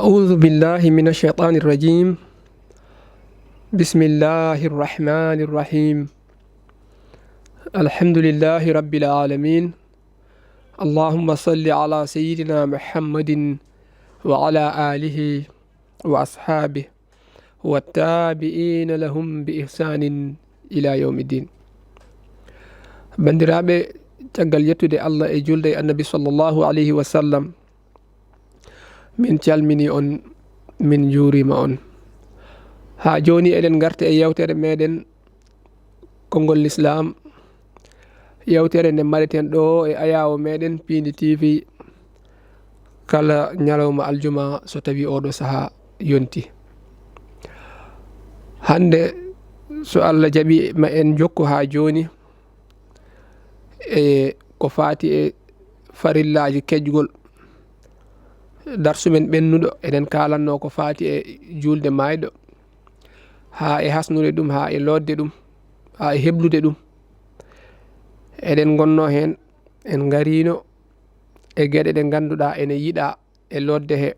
أعوذ بالله من الشيطان الرجيم. بسم الله الرحمن الرحيم. الحمد لله رب العالمين. اللهم صل على سيدنا محمد وعلى آله وأصحابه والتابعين لهم بإحسان إلى يوم الدين. بندرابي تقل يتودي الله إجول النبي صلى الله عليه وسلم من calmini on min juurima on ha joni eɗen garta e yewtere meɗen konngol l'islam, yewtere nde mbaɗeten ɗo e ayawo meɗen Pindi TV kala ñalawma aljuma so tawi oɗo saaha yonti. hande so Allah jaɓi ma en jokku ha joni e ko fati e farillaji kejgol darsumen ɓennuɗo. eɗen kalanno ko fati e julde mayɗo ha e hasnude ɗum, ha e lodde ɗum, ha e heblude ɗum. eɗen gonno hen en garino e gueɗe ɗe ganduɗa ene yiɗa e lodde he.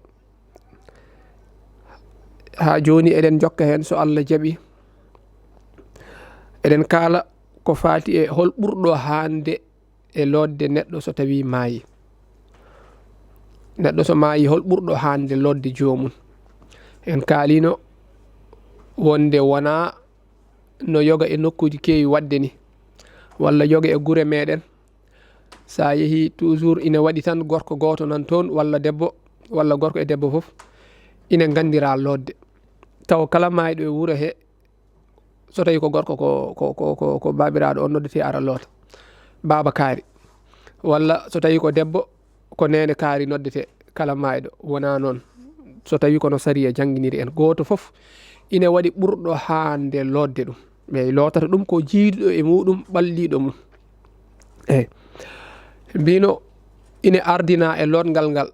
ha joni eɗen jokka hen so Allah jaɓi eɗen kala ko fati e hol ɓurɗo hande e lodde neɗɗo so tawi maayi. neɗɗo so maayi hol ɓurɗo hande lodde jomum. en kalino wonde wona no yoga e nokkuji kewi wadde ni, walla yoga e gure meɗen sa yeehi toujours ina waɗi tan gorko goto nan toon walla debbo, walla gorko e debbo foof ina gandira lodde. taw kala mayɗo e wuuro he so tawi ko gorko ko babiraɗo on noddete ara loota baba kaari, walla so tawi ko debbo ko nene kaari noddete kala mayɗo. wona noon, so tawi kono sariya jangguiniri en, goto foof ina waɗi ɓurɗo hande lodde ɗum. ɓe lotata ɗum ko jiiduɗo e muɗum, ɓalliɗo mum. eyyi mbino ina ardina e lotgal ngal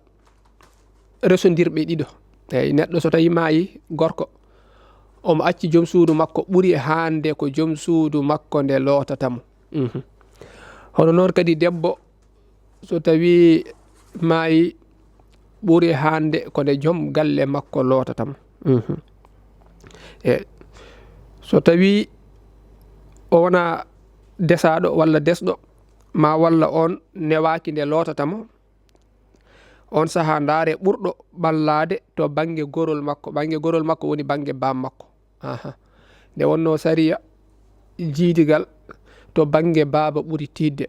resodirɓe ɗiɗo. eyyi neɗɗo so tawi maayi, gorko omo acci joom suudu makko ɓuuri hande ko joom suudu makko nde lotatamo. hono noon kadi debbo so tawi maayi ɓuuri hande ko nde joom galle makko lotatamo. e so tawi o wona desaɗo walla desɗo, ma walla on newaki nde lotatamo, on saaha daare ɓurɗo ballade to banggue gorol makko. banggue gorol makko woni banggue bam makko. nde wonno sariya jiidigal to banggue baba ɓuuri tidde.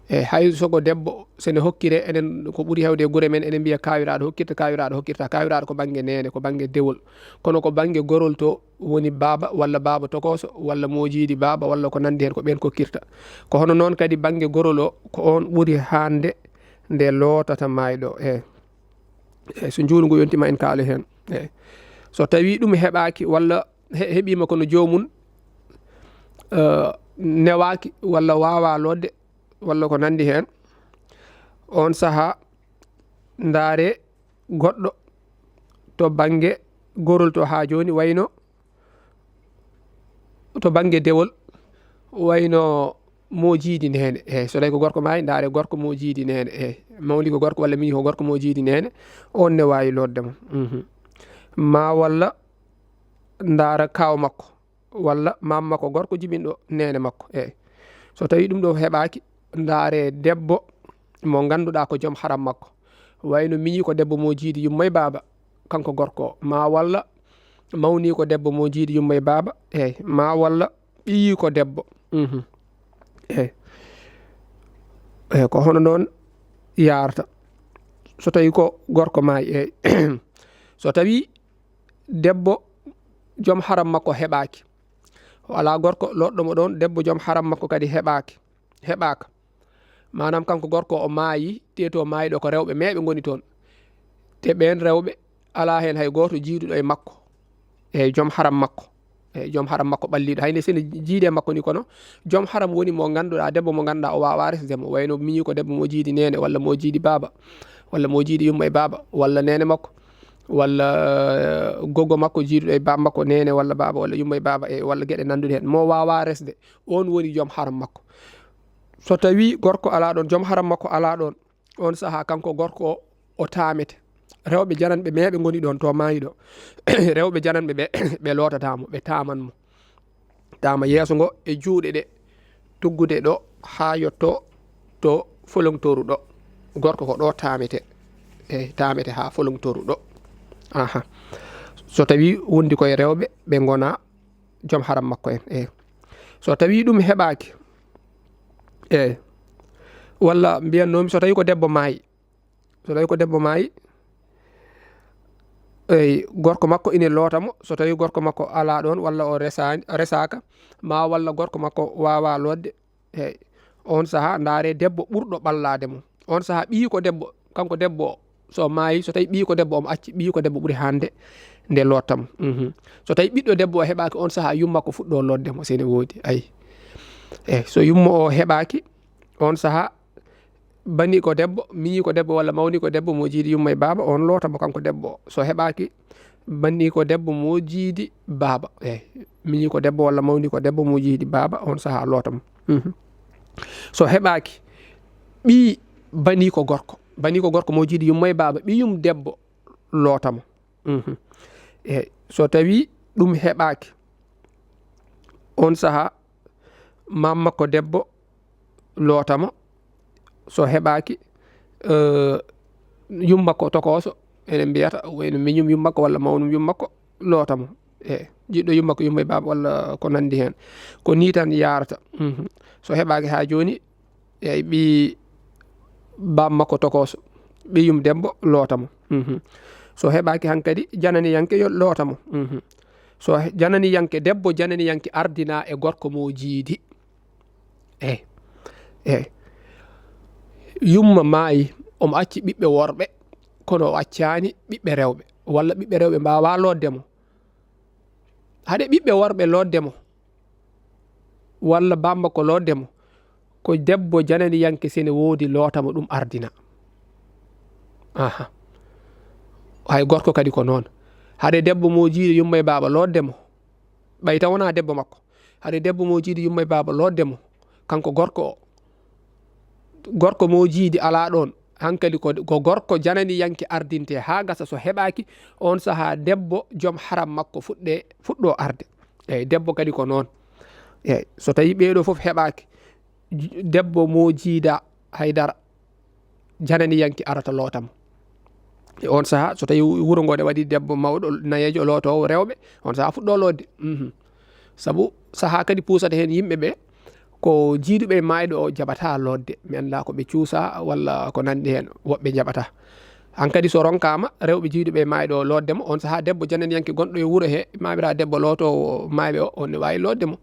e hay sogo debbo sene hokkire enen ko ɓuuri hewde e guure men enen mbiya kawiraɗo hokkirta, kawiraɗo hokkirta. kawiraɗo ko banggue nene, ko banggue dewol. kono ko banggue gorol to woni baba, walla baba tokoso, walla mojidi baba, walla ko nandi hen ko ɓen kokkirta. ko hono noon kadi banggue gorol o ko on ɓuuri hande nde lotata mayɗo. e so juulgu yontima en kaala hen. so tawi ɗum heɓaki walla heɓima kono jomum newaki walla wawa lodde walla ko nandi hen, on saaha daare goɗɗo to banggue gorol to ha joni, wayno to banggue dewol wayno mojidi nene. so tawi ko gorko maayi, daare gorko mojidi nene. mawli ko gorko walla mini ko gorko mojidi nene, on ne wawi lodde mo. ma walla daara kaw makko walla mamma ko gorko jibinɗo nene makko. so tawi ɗum ɗo heɓaki, daare debbo mo ganduɗa ko joom haram makko, wayno miñi ko debbo mo jiidi yumma e baba kanko gorko o, ma walla mawni ko debbo mo jiidi yumma e baba. ma walla ɓiyi ko debbo. ko hono noon yarata so tawi ko gorko maayi. so tawi debbo joom haram makko heɓaki, wala gorko loɗɗomo ɗon, debbo joom haram makko kadi heɓaka, manam kanko gorko o maayi, te to maayiɗo ko rewɓe meɓe goni toon, te ɓen rewɓe ala hen hay goto jiiduɗo e makko, joom haram makko. joom haram makko ɓalliɗo, hayne sene jiide makko ni, kono joom haram woni mo ganduɗa, debbo mo ganduɗa o wawa resdemo, wayno miñi ko debbo mo jiidi nene, walla mo jiidi baba, walla mo jiidi yumma e baba, walla nene makko, walla gogo makko jiiduɗo e bam makko nene walla baba, walla yumma e baba, walla gueɗe nanduɗe hen, mo wawa resde, on woni joom haram makko. so tawi gorko ala ɗon, joom haram makko ala ɗon, on saaha kanko gorko o tamete. rewɓe jananɓe meɓe goni ɗon to maayi ɗo rewɓe jananɓe ɓe lotatamo ɓe tamanmo tama yeeso ngo e juuɗe ɗe tuggude ɗo ha yotto to folongtoru ɗo gorko ko ɗo tamete tamete ha folongtoru ɗo aha so tawi wondi koye rewɓe ɓe gona joom haram makko en so tawi ɗum heɓaki walla mbiyannomi so tawi ko debbo maayi gorko makko ina lootamo so tawi gorko makko ala ɗon walla o resaka ma walla gorko makko wawa lodde on saaha ndaare debbo ɓurɗo ɓallade mo on saaha ɓii ko debbo kanko debbo so maayi so tawi ɓii ko debbo omo acci ɓii ko debbo ɓuuri hande nde lottamo so tawi ɓiɗɗo debbo o heɓaki on saaha yummakko fuɗɗo lodde mo sene woodi ayi so yummo o heɓaki on saaha bani ko debbo miñi ko debbo walla mawni ko debbo mo jiidi yumma e baaba on lootamo kanko debbo so heɓaki banni ko debbo mo jiidi baaba miñi ko debbo walla mawni ko debbo mo jiidi baaba on saaha lootamo so heɓaki ɓi bani ko gorko mo jiidi yumma e baaba ɓiyum debbo lootamo so tawi ɗum heɓaki on saaha mamma ko debbo lootamo so heɓaki yummakko tokoso enen mbiyata wayno miñum yummakko walla mawnum yummakko lootamo jiɗɗo yummakko yumma e baaba walla ko nandi hen ko ni tan yarata so heɓaki ha joni eyyi ɓi bammakko tokoso ɓiyum debbo lootamo so heɓaki hankkadi jananiyanke yo lootamo so jananiyanke debbo jananiyanke ardina e gorko mo jiidi yumma maayi omo acci ɓiɓɓe worɓe kono o accani ɓiɓɓe rewɓe walla ɓiɓɓe rewɓe mbawa lodde mo haɗe ɓiɓɓe worɓe lodde mo walla bamba ko lodde mo ko debbo jananiyanke sene woodi lootamo ɗum ardina hay gorko kadi ko noon haɗe debbo mo jiiɗi yumma e baaba lodde mo ɓay taw wona debbo makko haɗe debbo mo jiiɗi yumma e baaba lodde mo kanko gorko mo jiidi ala ɗon hankkadi ko gorko jananiyanke ardinte ha gasa so heɓaki on saaha debbo joom haram makko fuɗɗo arde debbo kadi ko noon so tawi ɓeeɗo foof heɓaki debbo mo jiida haydara jananiyanke arata lootamo on saaha so tawi wuuro ngo ne waɗi debbo mawɗo nayejo lootowo rewɓe on saaha fuɗɗo lodde saabu saaha kadi pusata hen yimɓeɓe ko jiiduɓe mayɗo o jaɓata lodde mi anda ko ɓe cuusa walla ko nandi hen woɓɓe jaɓata hankkadi so ronkama rewɓe jiiduɓe mayɗo o lodde mo on saaha debbo jananiyanke gonɗo e wuuro he mamira debbo lootowo mayɓe o on ne wawi lodde mo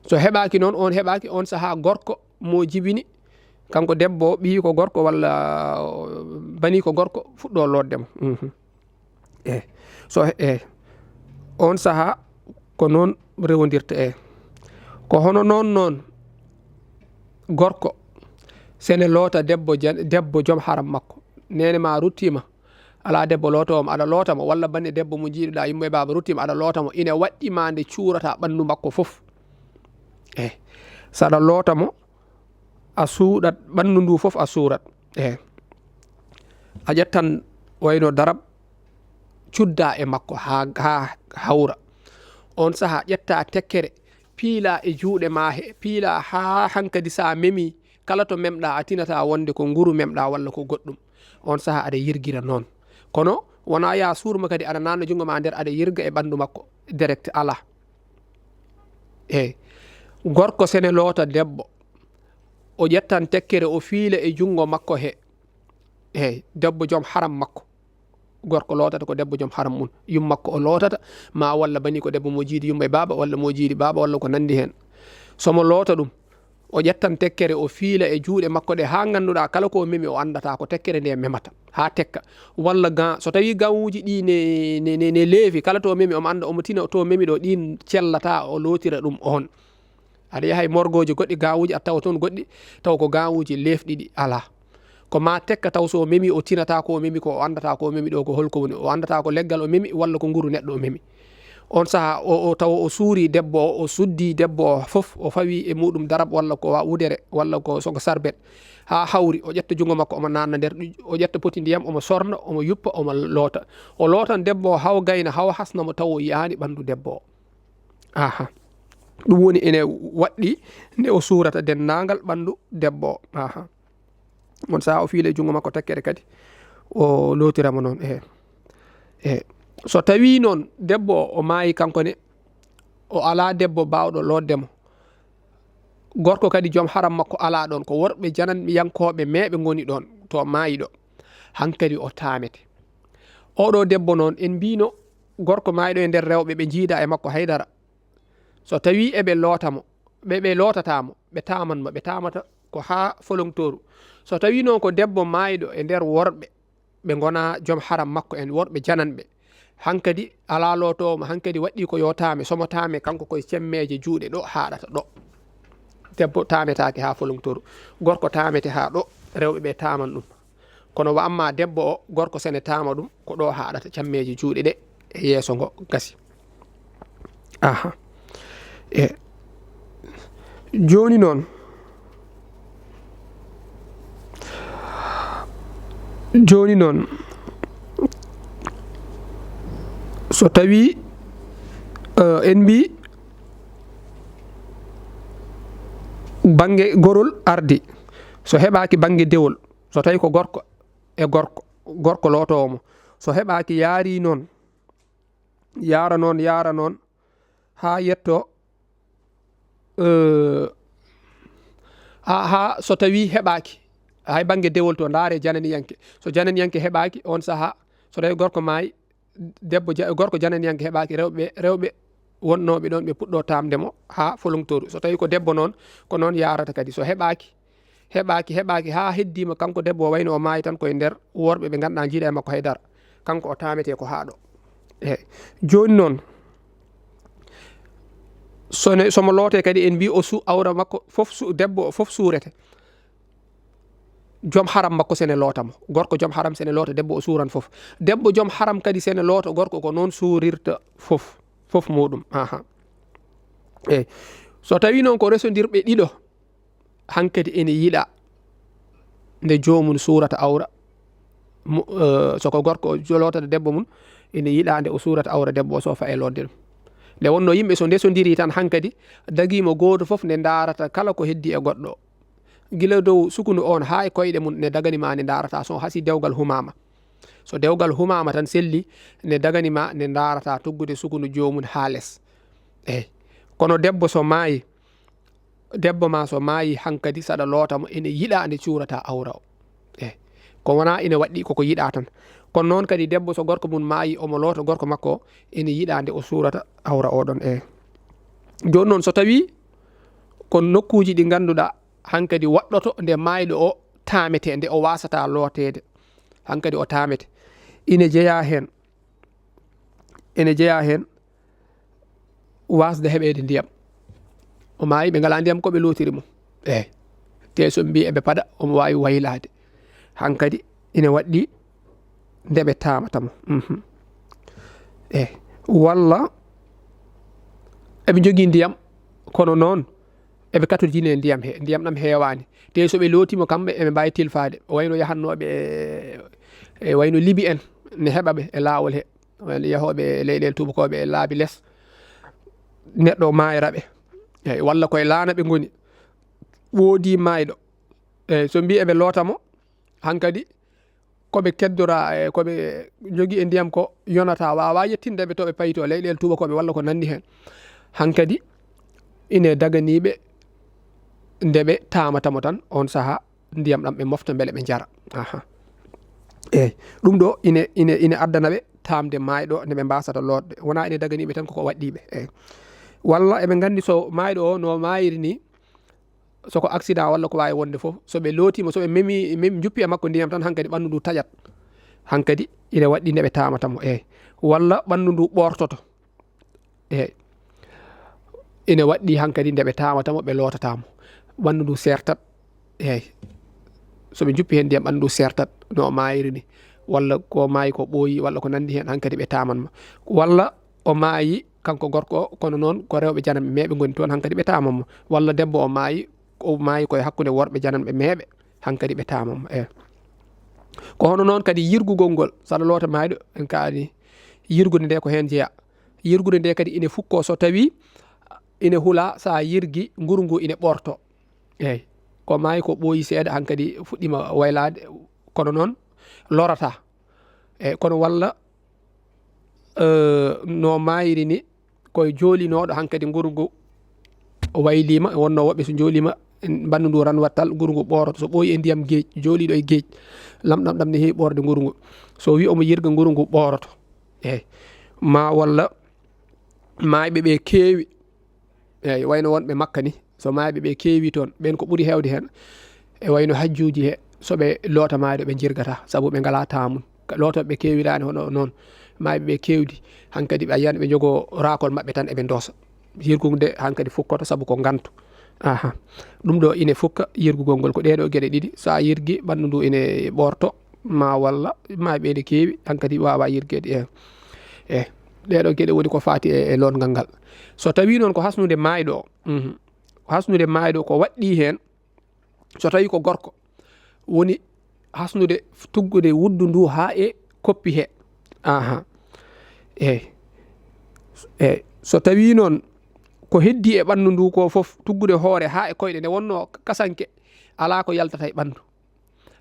so heɓaki noon on heɓaki on saaha gorko mo jibini kanko debbo o ɓii ko gorko walla bani ko gorko fuɗɗo lodde mo so on saaha ko noon rewodirta ko hono noon gorko sene loota debbo joom haram makko nene ma ruttima ala debbo lootowomo aɗa lootamo walla banne debbo mo jiiɗuɗa yumma e baaba ruttima aɗa lootamo ina waɗɗima nde cuurata ɓandu makko foof saɗa lootamo a suuɗat ɓandu ndu foof a suurat a ƴettan wayno darab cudda e makko ha hawra on saaha ƴetta tekkere piila e juuɗe ma he piila ha hankkadi sa memi kala to memɗa a tinata wonde ko nguru memɗa walla ko goɗɗum on saaha aɗa yirgira noon kono wona ya suurma kadi aɗa nanno jungo ma nder aɗa yirga e ɓandu makko direct ala gorko sene loota debbo o ƴettan tekkere o fiila e jungo makko he debbo joom haram makko gorko lootata ko debbo joom haram mum yummakko o lootata ma walla bani ko debbo mo jiidi yumma e baaba walla mo jiidi baaba walla ko nandi hen somo loota ɗum o ƴettan tekkere o fiila e juuɗe makko ɗe ha ganduɗa kala ko memi o andata ko tekkere nde memata ha tekka walla gan so tawi ganwuji ɗi ne leefi kala to memi omo anda omo tina to memi ɗo ɗin cellata o lootira ɗum on aɗa yahay morgoji goɗɗi gawuji a tawa toon goɗɗi taw ko gawuji lefɗiɗi ala ko ma tekka taw so memi o tinata ko memi ko o andata ko memi ɗo ko holko woni o andata ko leggal o memi walla ko nguru neɗɗo o memi on saha o taw o suuri debbo o suddi debbo fof o fawi e muɗum darab walla ko wudere walla ko songo sarbet ha hawri o ƴetta jungo makko omo nanna nder o ƴetta poti ndiyam omo sorna omo yuppa omo loota o lootan debbo haw gayna haw hasnamo taw o yaani ɓandu debbo aha ɗum woni ene waɗɗi nde o suurata dennagal ɓandu debbo aha on saha o fiile jungo makko takkere kadi o lootiramo noon so tawi noon debbo o maayi kankone o ala debbo bawɗo loddemo gorko kadi joom haram makko ala ɗon ko worɓe jananɓiyankoɓe meɓe goni ɗon to maayi ɗo hankadi o tamete oɗo debbo noon en mbino gorko maayiɗo e nder rewɓe ɓe jiida e makko haydara so tawi eɓe lootamo ɓe lootatamo ɓe tamanmo ɓe tamata ko ha folontoru so tawi noon ko debbo maayiɗo e nder worɓe ɓe gona joom haram makko en worɓe jananɓe hankadi ala lotomo hankadi waɗɗi ko yo tame somo tame kanko koye cemmeje juuɗe ɗo haɗata ɗo debbo tametake ha folontoru gorko tamete ha ɗo rewɓe ɓe taman ɗum kono wa amma debbo o gorko sene tama ɗum ko ɗo haɗata cammeje juuɗe ɗe e yeeso ngo gasi aha joni noon so tawi en mbi bange gorol ardi so heɓaki bange dewol so tawi ko gorko e gorko lotowomo so heɓaki yaari noon yara noon ha yetto ha so tawi heɓaki hay bange dewol to ndaare jananiyanke so jananiyanke heɓaki on saha so tawi gorko maayi debbo gorko jananiyanke heɓaki rewɓe wonnoɓe ɗon ɓe puɗɗo tamdemo ha folontoru so tawi ko debbo noon ko noon yarata kadi so heɓaki ha heddima kanko debbo o wayno o maayi tan koye nder worɓe ɓe ganduɗa jiiɗa e makko haydara kanko o tamete ko haɗo joni noon somo loote kadi en mbi o awra makko debbo fof suurete joom haram makko sene lootamo gorko joom haram sene loota debbo o suuran fof debbo joom haram kadi sene loota gorko ko noon suurirta fof muɗum aha so tawi noon ko resodirɓe ɗiɗo hankadi ene yiɗa nde jomum suurata awra soko gorko o lootata debbo mum ene yiɗa nde o suurata awra debbo o sofa e lodde ɗum nde wonno yimɓe so ndesodiri tan hankadi dagimo goto fof nde darata kala ko heddi e goɗɗo gila dow sukunu on ha e koyɗe mum ne daganima ne darata so hasi dewgal humama so dewgal humama tan selli ne daganima ne darata tuggude sukunu jomum ha less kono debbo ma so maayi hankadi saɗa lootamo ene yiɗa nde cuurata awra o ko wona ene waɗɗi koko yiɗa tan kono noon kadi debbo so gorko mum maayi omo loota gorko makko ene yiɗa nde o suurata awra oɗon joni noon so tawi ko nokkuji ɗi ganduɗa hankadi waɗɗoto nde maayiɗo o tamete nde o wasata lootede hankadi o tamete ene jeeya hen wasde heɓede ndiyam o maayi ɓe ngala ndiyam koɓe lootiri mo te so mbi eɓe paɗa omo wawi waylade hankadi ina waɗɗi ndeɓe tamatamo walla eɓe jogui ndiyam kono noon eɓe katojini e ndiyam ɗam heewani te so ɓe lootimo kamɓe eɓe mbawi tilfade o wayno yahannoɓe e wayno libi en ne heɓaɓe e lawol he wayno yahoɓe leyɗele tubakoɓe e laabi less neɗɗo mayraɓe walla koye laana ɓe goni woodi mayɗo so mbi eɓe lootamo hankadi koɓe keddora koɓe jogui e ndiyam ko yonata wawa yettindeɓe to ɓe payito leyɗele tubakoɓe walla ko nandi hen hankadi ine daganiɓe ndeɓe tamatamo tan on saaha ndiyam ɗam ɓe mofta beele ɓe jara ɗum ɗo ine addanaɓe tamde mayɗo nde ɓe mbasata lodde wona ine daganiɓe tan koko waɗɗiɓe walla eɓe gandi so mayɗo o no mayiri ni soko accident walla ko wawi wonde foof soɓe lootimo soɓe memi juppi e makko ndiyam tan hankadi ɓandu ndu taƴat hankadi ine waɗɗi ndeɓe tamatamo walla ɓandu ndu ɓortoto ine waɗɗi hankadi ndeɓe tamatamo ɓe lootatamo ɓandu ndu sertat soɓe juppi hen ndiyam ɓandu ndu sertat no mayiri ni walla ko maayi ko ɓooyi walla ko nandi hen hankadi ɓe tamanmo walla o maayi kanko gorko kono noon ko rewɓe jananɓe meeɓe ngoni toon hankkadi ɓe tamamo walla debbo o maayi koye hakkude worɓe jananɓe meeɓe hankkadi ɓe tamamo ko hono noon kadi yirgugol ngol saɗa loota mayɗo en kaani yirgude nde ko hen jeeya yirgude nde kadi ine fukko so tawi ine hula sa yirgi nguru ngu ine ɓorto ko maayi ko ɓooyi seeɗa hankkadi fuɗɗima waylade kono noon lorata kono walla no maayiri ni koye joolinoɗo hankkadi nguru ngu waylima wonno woɓɓe so joolima bandu ndu ran wattal nguru ngu ɓoroto so ɓooyi e ndiyam geej jooliɗo e geej lamɗam ɗam ne heewi ɓorde nguru ngu so wi omo yirga nguru ngu ɓoroto ma walla maayɓe ɓe keewi wayno wonɓe makka ni so maayɓe ɓe keewi toon ɓen ko ɓuuri hewde hen e wayno hajjuji he soɓe loota maayɗo ɓe jirgata saabu ɓe ngala tamun lootoɓe ɓe keewirani hono noon maayɓe ɓe kewdi hankkadi ɓe ayiyani ɓe jogo rakol maɓɓe tan eɓe doosa yirgude hankkadi fukkoto saabu ko gantu ɗum ɗo ine fukka yirgugol ngol ko ɗeɗo gueɗe ɗiɗi sa yirgui ɓandu ndu ine ɓorto ma walla maayɓe ene keewi hankkadi wawa yirguede ɗeɗo gueɗe woni ko fati e longal ngal so tawi noon ko hasnude maayɗo hasnude maayɗo ko waɗɗi hen so tawi ko gorko woni hasnude tuggude wuddu ndu ha e koppi he so tawi noon ko heddi e ɓandu ndu ko foof tuggude hoore ha e koyɗe nde wonno kasanke ala ko yaltata e ɓandu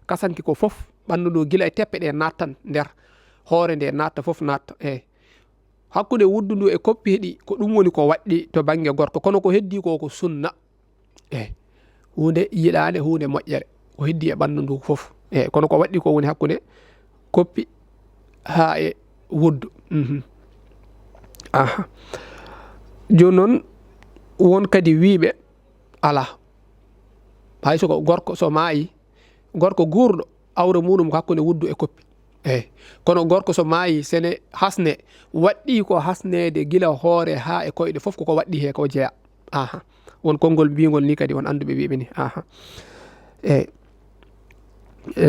kasanke ko foof ɓandu ndu gila e teppe ɗe nattan nder hoore nde natta foof natta hakkude wuddu ndu e koppi heɗi ko ɗum woni ko waɗɗi to banggue gorko kono ko heddi ko sunna hunde yiɗade hunde moƴƴere ko heddi e ɓandu ndu foof kono ko waɗɗi ko woni hakkude koppi ha e wuddu joni noon won kadi wiiɓe ala hay soko gorko so maayi gorko guurɗo awra muɗum ko hakkude wuddu e koppi kono gorko so maayi sene hasne waɗɗi ko hasnede gila hoore ha e koyɗe foof koko waɗɗi he ko jeeya won konngol mbingol ni kadi won anduɓe wiiɓe ni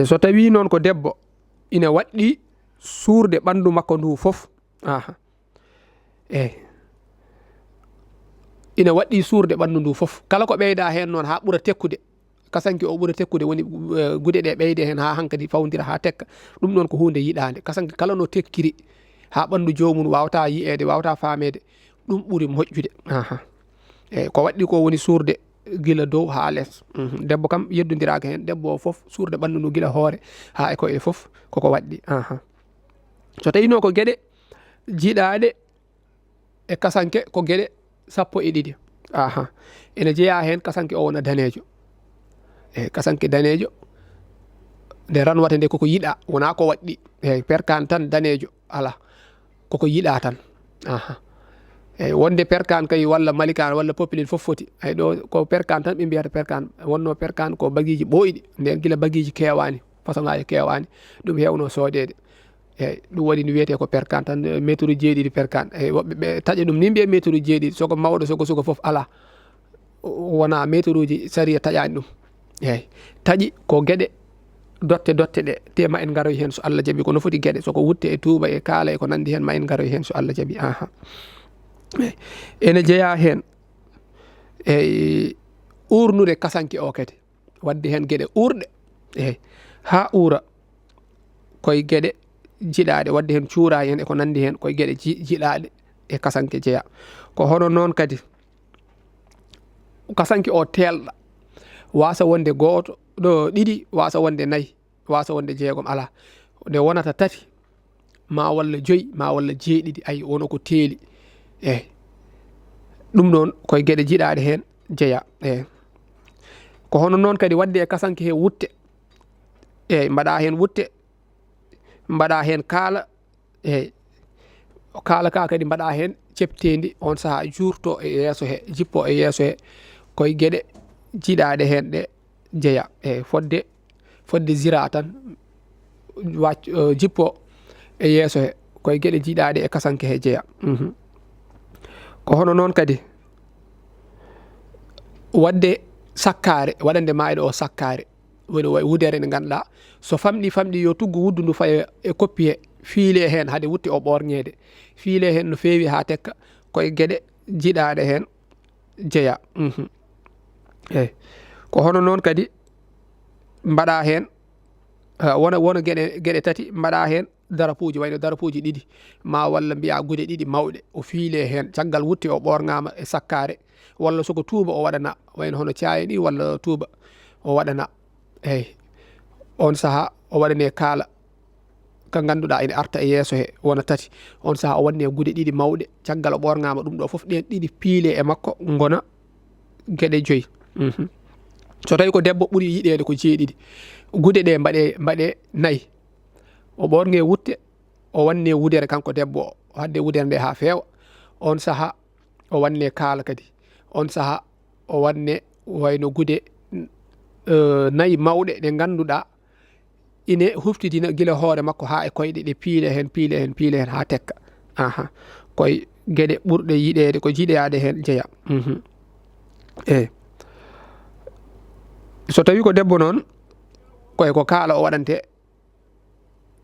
so tawi noon ko debbo ina waɗɗi suurde ɓandu makko ndu foof ina waɗɗi suurde ɓandu ndu foof kala ko ɓeyda hen noon ha ɓuura tekkude kasanki o ɓuura tekkude woni gude ɗe ɓeyde hen ha hankkadi fawdira ha tekka ɗum ɗon ko hunde yiɗade kasanki kala no tekkiri ha ɓandu jomum wawata yiyede wawata famede ɗum ɓuuri moƴƴude ko waɗɗi ko woni suurde gila dow ha less debbo kam yeddodiraka hen debbo o foof suurde ɓandu ndu gila hoore ha e koye foof koko waɗɗi so tawino ko gueɗe jiiɗade e kasanke ko gueɗe sappo e ɗiɗi ene jeeya hen kasanke o wona danejo kasanke danejo nde ranwata nde koko yiɗa wona ko waɗɗi perkane tan danejo ala koko yiɗa tan wonde perkane kay walla malikane walla populin foof foti hay ɗo ko perkane tan ɓe mbiyata perkane wonno perkane ko baguiji ɓoyɗi nden gila baguiji kewani façon ngaji kewani ɗum hewno sodede ɗum waɗi no wiyete ko perkane tan métre uji jeeɗiɗi perkane woɓɓe ɓe taaƴa ɗum ni mbiye métre uji jeeɗiɗi soko mawɗo soko foof ala wona métre uji sariya taaƴani ɗum taaƴi ko gueɗe dotte ɗe te ma en garoy hen so Allah jaaɓi kono foti gueɗe soko wutte e tuuba e kaala e ko nandi hen ma en garoy hen so Allah jaaɓi ene jeeya hen urnude kasanke o kadi wadde hen gueɗe urɗe ha ura koye gueɗe jiɗaɗe wadde hen cuura hen e ko nandi hen koye gueɗe jiɗaɗe e kasanke jeeya ko hono noon kadi kasanke o telɗa wasa wonde goto ɗo ɗiɗi wasa wonde nayyi wasa wonde jeegom ala nde wonata tati ma walla joyyi ma walla jeeɗiɗi ayi wono ko teeli ɗum ɗon koye gueɗe jiɗaɗe hen jeeya ko hono noon kadi wadde e kasanke he wutte mbaɗa hen wutte mbaɗa hen kaala kaala ka kadi mbaɗa hen ceptendi on saaha jurto e yeeso he jippo e yeeso he koye gueɗe jiɗaɗe hen ɗe jeeya fodde zira tan jippo e yeeso he koye gueɗe jiɗaɗe e kasanke he jeeya ko hono noon kadi wadde sakkare waɗande maayɗo o sakkare woni wudere nde ganduɗa so famɗi yo tuggu wuddu ndu faya e koppi he fiile hen haade wutte o ɓorñede fiile hen no feewi ha tekka koye gueɗe jiiɗaɗe hen jeeya eyyi ko hono noon kadi mbaɗa hen wona gueɗe tati mbaɗa hen darapuji wayno darapuji ɗiɗi ma walla mbiya guuɗe ɗiɗi mawɗe o fiile hen caggal wutte o ɓorgama e sakkare walla soko tuuba o waɗana wayno hono caye ɗi walla tuuba o waɗana eyyi on saaha o waɗane kaala ka ganduɗa ene arta e yeeso he wona tati on saaha o wanne guuɗe ɗiɗi mawɗe caggal o ɓorgama ɗum ɗo foof ɗen ɗiɗi piile e makko gona gueɗe joyyi so tawi ko debbo ɓuuri yiɗede ko jeeɗiɗi guuɗe ɗe mbaɗe nayyi o ɓorge wutte o wanne wudere kanko debbo o hadde wudere nde ha feewa on saaha o wanne kaala kadi on saaha o wanne wayno guuɗe nayyi mawɗe ɗe ganduɗa ine huftidina guila hoore makko ha e koyɗe ɗe piile hen ha tekka koye gueɗe ɓurɗe yiɗede ko jiiɗade hen jeeya eyyi so tawi ko debbo noon koye ko kaala o waɗante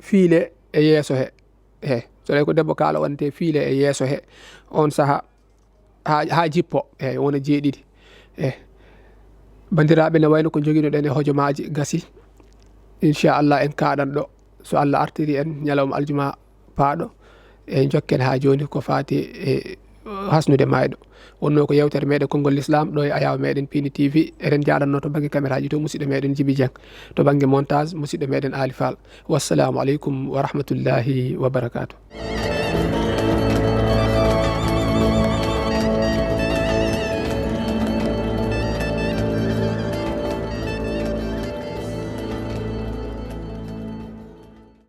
fiile e yeeso he so tawi ko debbo kaala o waɗante fiile e yeeso he on saaha ha jippo eyyi wona jeeɗiɗi eyyi bandiraɓe ne wayno ko joguinoɗen e hojomaji gasi inchallah en kaɗanɗo so Allah artiri en ñalawma aljuma paaɗo e jokken ha joni ko fati e hasnude mayɗo wonno ko yewtere meɗen konngol l'islam ɗo e ayaw meɗen Pini TV eɗen jaɗanno to banggue caméraji to musidɗo meɗen Djiby Dieng to banggue montage musidɗo meɗen Ali Fall wassalamu aleykum wa rahmatullahi wa barakatuh